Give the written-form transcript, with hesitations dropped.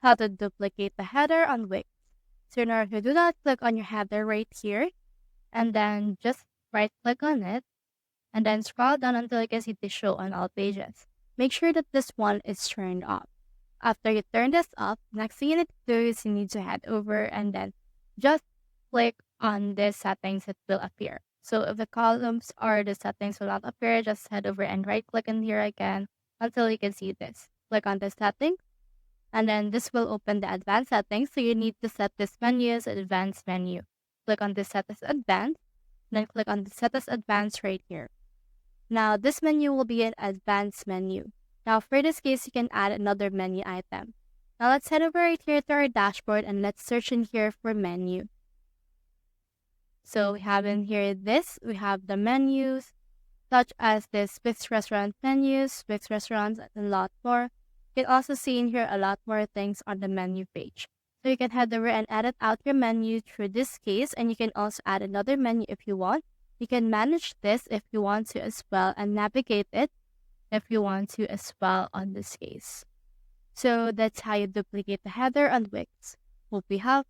how to duplicate the header on Wix. So in order to do that, click on your header right here, and then just right click on it, and then scroll down until you can see the show on all pages. Make sure that this one is turned off. After you turn this off, next thing you need to do is you need to head over and then just click on the settings that will appear. So if the columns or the settings will not appear, just head over and right click in here again until you can see this. Click on the settings, and then this will open the advanced settings. So you need to set this menu as advanced menu. Click on the set as advanced, then click on the set as advanced right here. Now this menu will be an advanced menu. Now for this case, you can add another menu item. Now let's head over right here to our dashboard and let's search in here for menu. So we have in here this, we have the menus, such as this Wix restaurant menus, Wix restaurants, and a lot more. You can also see in here a lot more things on the menu page. So you can head over and edit out your menu through this case, and you can also add another menu if you want. You can manage this if you want to as well, and navigate it if you want to as well on this case. So that's how you duplicate the header on Wix. Hope we have